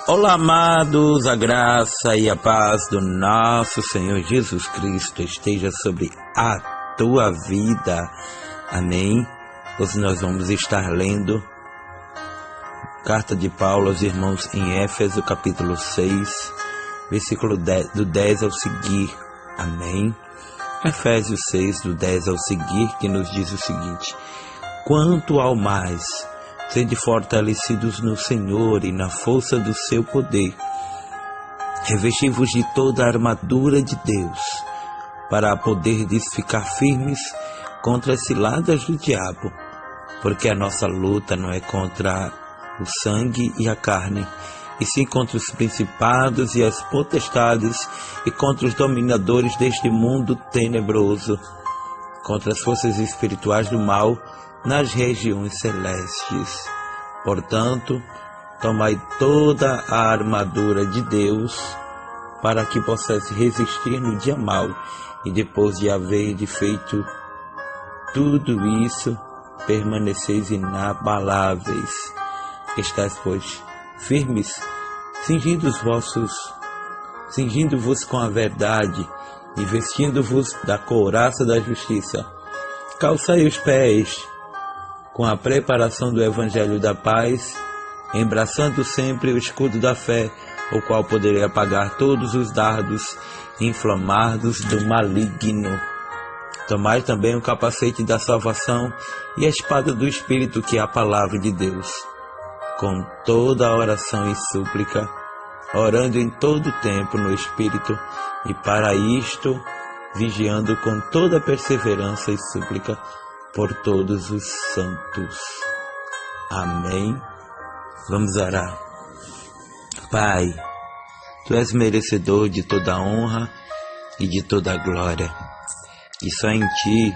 Olá, amados, a graça e a paz do nosso Senhor Jesus Cristo esteja sobre a tua vida. Amém? Hoje nós vamos estar lendo Carta de Paulo aos irmãos em Éfeso, capítulo 6, versículo do 10 ao seguir. Amém? Efésios 6, do 10 ao seguir, que nos diz o seguinte: quanto ao mais, sede fortalecidos no Senhor e na força do seu poder. Revesti-vos de toda a armadura de Deus, para poderdes ficar firmes contra as ciladas do diabo, porque a nossa luta não é contra o sangue e a carne, e sim contra os principados e as potestades, e contra os dominadores deste mundo tenebroso, contra as forças espirituais do mal nas regiões celestes. Portanto, tomai toda a armadura de Deus, para que possais resistir no dia mau, e depois de haver feito tudo isso, permaneceis inabaláveis. Estais, pois, firmes, cingindo-vos com a verdade, e vestindo-vos da couraça da justiça. Calçai os pés com a preparação do Evangelho da paz, embraçando sempre o escudo da fé, o qual poderei apagar todos os dardos inflamados do maligno. Tomai também o capacete da salvação e a espada do Espírito, que é a palavra de Deus, com toda a oração e súplica, orando em todo o tempo no Espírito, e para isto vigiando com toda perseverança e súplica por todos os santos. Amém. Vamos orar. Pai, Tu és merecedor de toda a honra e de toda a glória, e só em Ti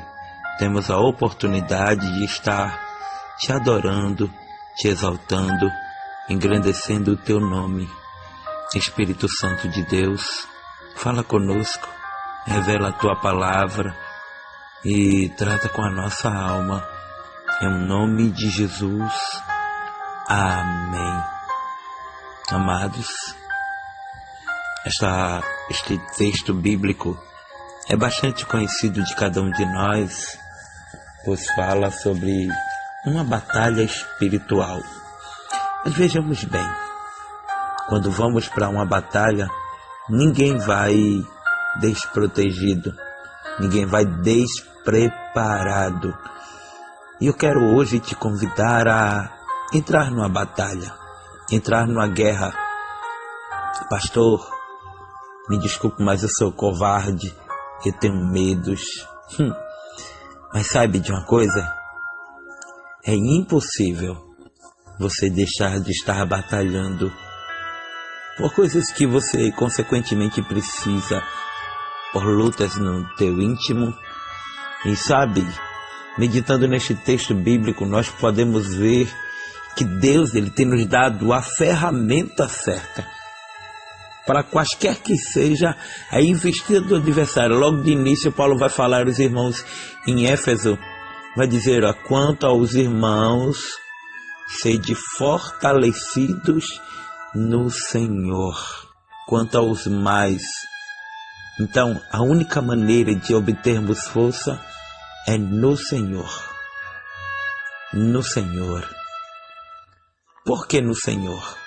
temos a oportunidade de estar Te adorando, Te exaltando, engrandecendo o Teu nome. Espírito Santo de Deus, fala conosco, revela a Tua palavra e trata com a nossa alma, em nome de Jesus. Amém. Amados, este texto bíblico é bastante conhecido de cada um de nós, pois fala sobre uma batalha espiritual. Mas vejamos bem, quando vamos para uma batalha, ninguém vai desprotegido, ninguém vai despreparado. E eu quero hoje te convidar a entrar numa batalha, entrar numa guerra. Pastor, me desculpe, mas eu sou covarde, eu tenho medos. Mas sabe de uma coisa? É impossível você deixar de estar batalhando por coisas que você consequentemente precisa, por lutas no teu íntimo. E sabe, meditando neste texto bíblico, nós podemos ver que Deus ele tem nos dado a ferramenta certa para quaisquer que seja a investida do adversário. Logo de início, Paulo vai falar aos irmãos em Éfeso, vai dizer: quanto aos irmãos, sede fortalecidos no Senhor. Quanto aos mais, então a única maneira de obtermos força é no Senhor. No Senhor. Por que no Senhor?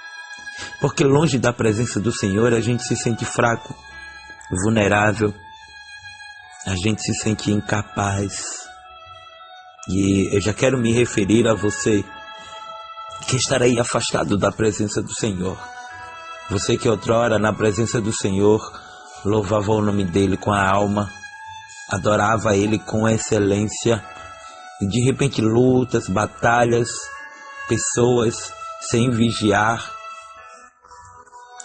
Porque longe da presença do Senhor a gente se sente fraco, vulnerável, a gente se sente incapaz. E eu já quero me referir a você que estará aí afastado da presença do Senhor. Você que outrora na presença do Senhor louvava o nome dele com a alma, adorava ele com excelência, e de repente lutas, batalhas, pessoas sem vigiar,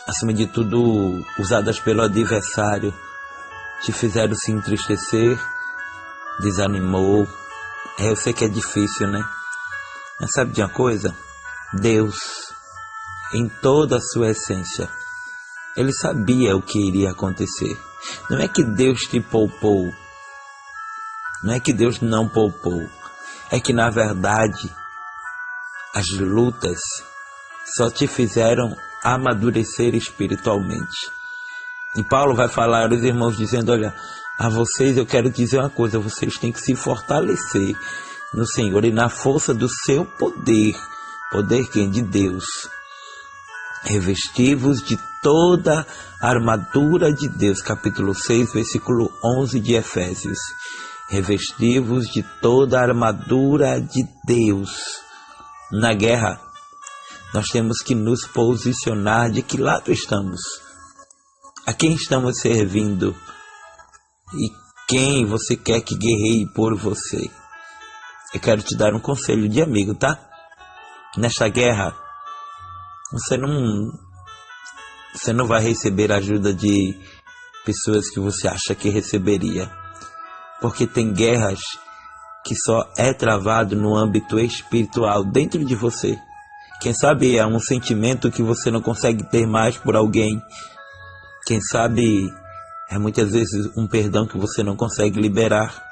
acima de tudo usadas pelo adversário, te fizeram se entristecer, desanimou. Eu sei que é difícil, né? Mas sabe de uma coisa? Deus, em toda a sua essência, Ele sabia o que iria acontecer. Não é que Deus te poupou, não é que Deus não poupou, é que na verdade as lutas só te fizeram amadurecer espiritualmente. E Paulo vai falar aos irmãos dizendo, olha, a vocês eu quero dizer uma coisa, vocês têm que se fortalecer no Senhor e na força do seu poder. Poder quem? De Deus. Revestivos de toda a armadura de Deus. Capítulo 6, versículo 11 de Efésios. Revestivos de toda a armadura de Deus. Na guerra, nós temos que nos posicionar de que lado estamos. A quem estamos servindo? E quem você quer que guerreie por você? Eu quero te dar um conselho de amigo, tá? Nesta guerra, você não vai receber ajuda de pessoas que você acha que receberia. Porque tem guerras que só é travado no âmbito espiritual, dentro de você. Quem sabe é um sentimento que você não consegue ter mais por alguém. Quem sabe é muitas vezes um perdão que você não consegue liberar.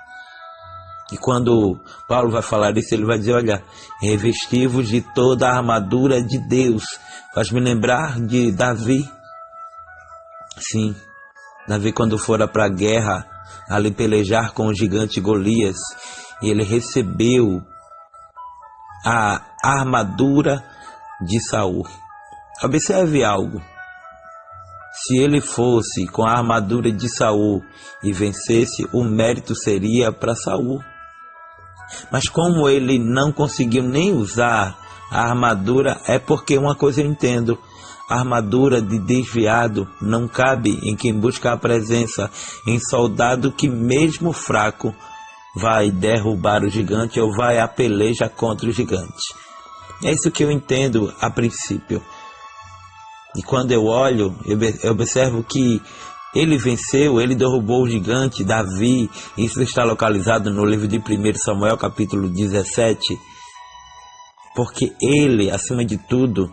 E quando Paulo vai falar isso, ele vai dizer, olha, revestivos de toda a armadura de Deus. Faz-me lembrar de Davi. Sim, Davi quando fora para a guerra, ali pelejar com o gigante Golias, e ele recebeu a armadura de Saul. Observe algo. Se ele fosse com a armadura de Saul e vencesse, o mérito seria para Saul. Mas como ele não conseguiu nem usar a armadura, é porque uma coisa eu entendo. A armadura de desviado não cabe em quem busca a presença, em soldado que mesmo fraco vai derrubar o gigante ou vai à peleja contra o gigante. É isso que eu entendo a princípio. E quando eu olho, eu observo que ele venceu, ele derrubou o gigante, Davi. Isso está localizado no livro de 1 Samuel, capítulo 17. Porque ele, acima de tudo,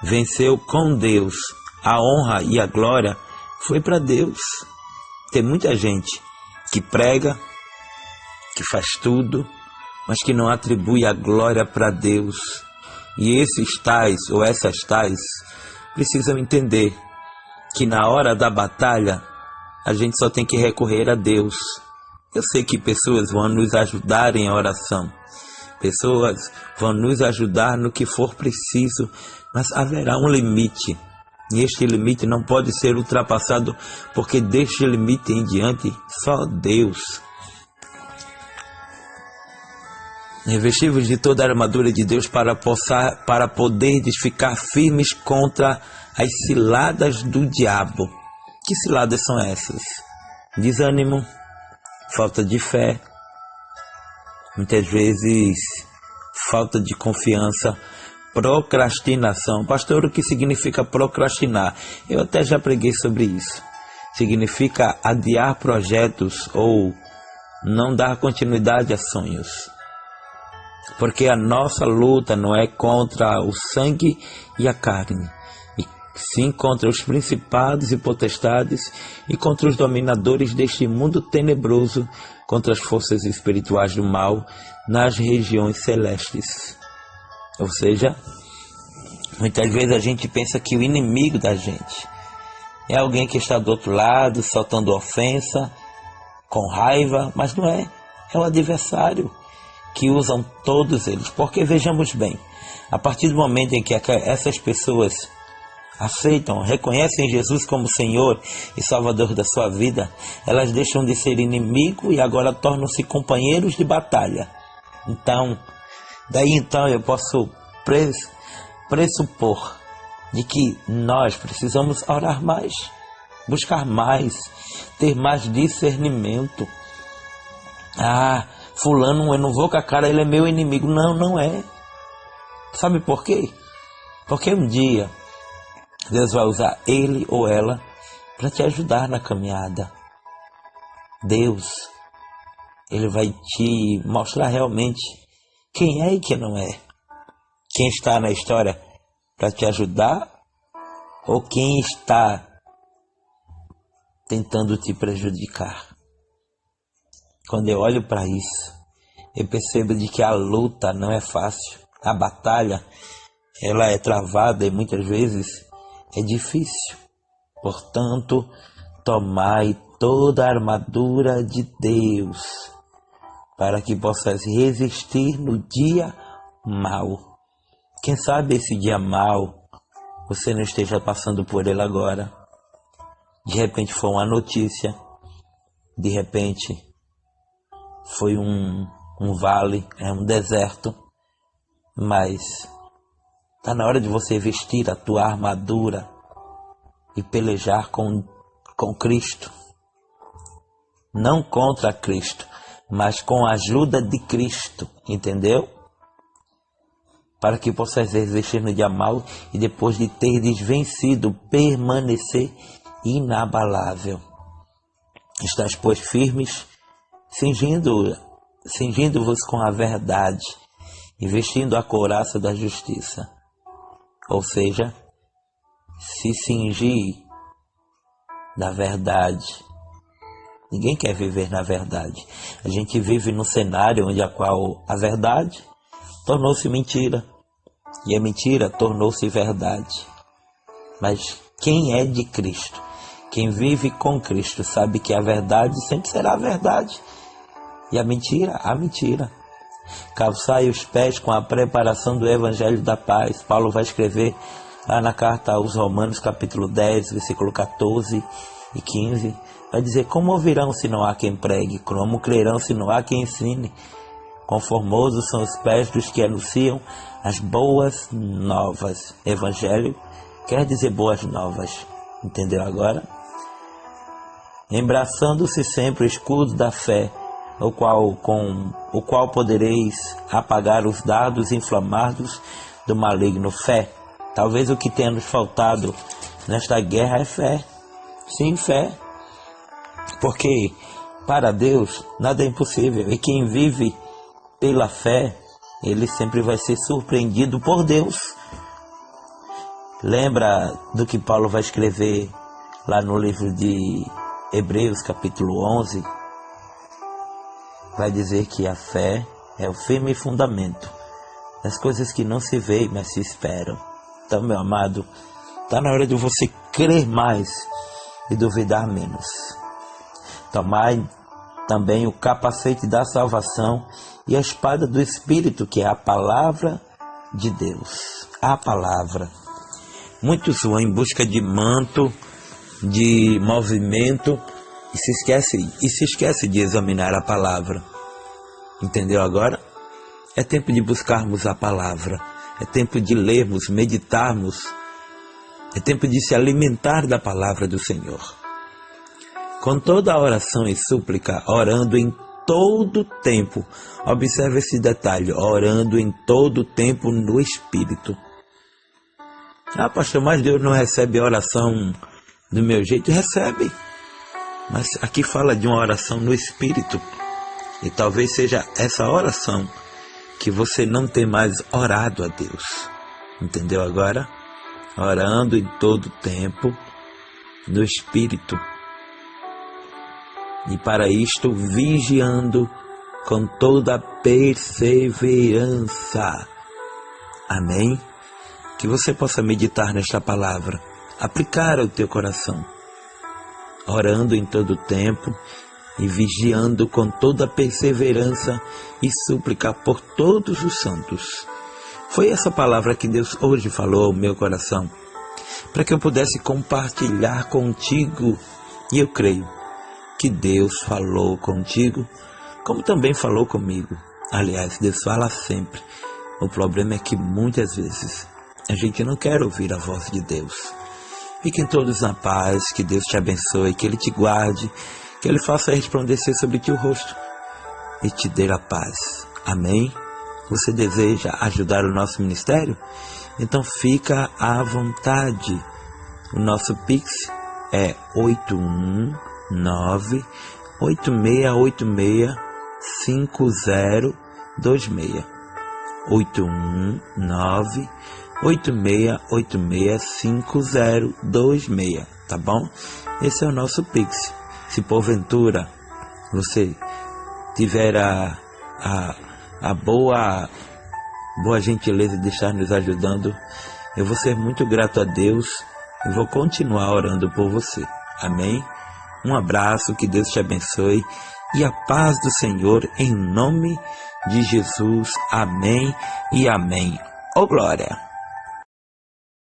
venceu com Deus. A honra e a glória foi para Deus. Tem muita gente que prega, que faz tudo, mas que não atribui a glória para Deus. E esses tais, ou essas tais, precisam entender que na hora da batalha, a gente só tem que recorrer a Deus. Eu sei que pessoas vão nos ajudar em oração. Pessoas vão nos ajudar no que for preciso, mas haverá um limite. E este limite não pode ser ultrapassado, porque deste limite em diante, só Deus. Revestivos de toda a armadura de Deus para poderdes ficar firmes contra as ciladas do diabo. Que ciladas são essas? Desânimo, falta de fé, muitas vezes falta de confiança, procrastinação. Pastor, o que significa procrastinar? Eu até já preguei sobre isso. Significa adiar projetos ou não dar continuidade a sonhos. Porque a nossa luta não é contra o sangue e a carne, e sim contra os principados e potestades e contra os dominadores deste mundo tenebroso, contra as forças espirituais do mal nas regiões celestes. Ou seja, muitas vezes a gente pensa que o inimigo da gente é alguém que está do outro lado, soltando ofensa, com raiva, mas não é. É o adversário que usam todos eles. Porque vejamos bem, a partir do momento em que essas pessoas aceitam, reconhecem Jesus como Senhor e Salvador da sua vida, elas deixam de ser inimigo e agora tornam-se companheiros de batalha. Daí então eu posso pressupor de que nós precisamos orar mais, buscar mais, ter mais discernimento. Fulano, eu não vou com a cara, ele é meu inimigo. Não, não é. Sabe por quê? Porque um dia Deus vai usar ele ou ela para te ajudar na caminhada. Deus, ele vai te mostrar realmente quem é e quem não é. Quem está na história para te ajudar ou quem está tentando te prejudicar. Quando eu olho para isso, eu percebo de que a luta não é fácil. A batalha ela é travada e muitas vezes é difícil. Portanto, tomai toda a armadura de Deus, para que possas resistir no dia mau. Quem sabe esse dia mau, você não esteja passando por ele agora. De repente foi uma notícia, de repente foi um vale, um deserto, mas está na hora de você vestir a tua armadura e pelejar com Cristo. Não contra Cristo, mas com a ajuda de Cristo, entendeu? Para que possas resistir no dia mau e depois de teres vencido, permanecer inabalável. Estás, pois, firmes, cingindo-vos com a verdade e vestindo a couraça da justiça. Ou seja, se cingir da verdade. Ninguém quer viver na verdade. A gente vive num cenário onde a verdade tornou-se mentira. E a mentira tornou-se verdade. Mas quem é de Cristo, quem vive com Cristo, sabe que a verdade sempre será a verdade. E a mentira. Calçai os pés com a preparação do Evangelho da Paz. Paulo vai escrever lá na carta aos Romanos, capítulo 10, versículo 14 e 15. Vai dizer: como ouvirão se não há quem pregue? Como crerão se não há quem ensine? Conformosos são os pés dos que anunciam as boas novas. Evangelho quer dizer boas novas. Entendeu agora? Embraçando-se sempre o escudo da fé, com o qual podereis apagar os dardos inflamados do maligno. Fé. Talvez o que tenha nos faltado nesta guerra é fé. Sim, fé. Porque para Deus nada é impossível. E quem vive pela fé, ele sempre vai ser surpreendido por Deus. Lembra do que Paulo vai escrever lá no livro de Hebreus, capítulo 11? Vai dizer que a fé é o firme fundamento das coisas que não se veem, mas se esperam. Então, meu amado, está na hora de você crer mais e duvidar menos. Tomai também o capacete da salvação e a espada do Espírito, que é a palavra de Deus. A palavra. Muitos vão em busca de manto, de movimento, e se esquece de examinar a palavra. Entendeu agora? É tempo de buscarmos a palavra. É tempo de lermos, meditarmos. É tempo de se alimentar da palavra do Senhor. Com toda a oração e súplica, orando em todo tempo. Observe esse detalhe, orando em todo tempo no Espírito. Ah, pastor, mas Deus não recebe oração do meu jeito? Recebe. Mas aqui fala de uma oração no Espírito. E talvez seja essa oração que você não tem mais orado a Deus. Entendeu agora? Orando em todo tempo no Espírito. E para isto, vigiando com toda perseverança. Amém? Que você possa meditar nesta palavra, aplicar ao teu coração, orando em todo tempo e vigiando com toda perseverança e súplica por todos os santos. Foi essa palavra que Deus hoje falou ao meu coração, para que eu pudesse compartilhar contigo, e eu creio que Deus falou contigo, como também falou comigo. Aliás, Deus fala sempre. O problema é que muitas vezes a gente não quer ouvir a voz de Deus. Fiquem todos na paz, que Deus te abençoe, que Ele te guarde, que Ele faça resplandecer sobre ti o rosto e te dê a paz. Amém? Você deseja ajudar o nosso ministério? Então fica à vontade. O nosso Pix é 819-8686-5026. 819-8686-5026, tá bom? Esse é o nosso Pix. Se porventura você tiver a boa boa gentileza de estar nos ajudando. Eu vou ser muito grato a Deus e vou continuar orando por você. Amém? Um abraço, que Deus te abençoe e a paz do Senhor em nome de Jesus. Amém e amém. Ô glória!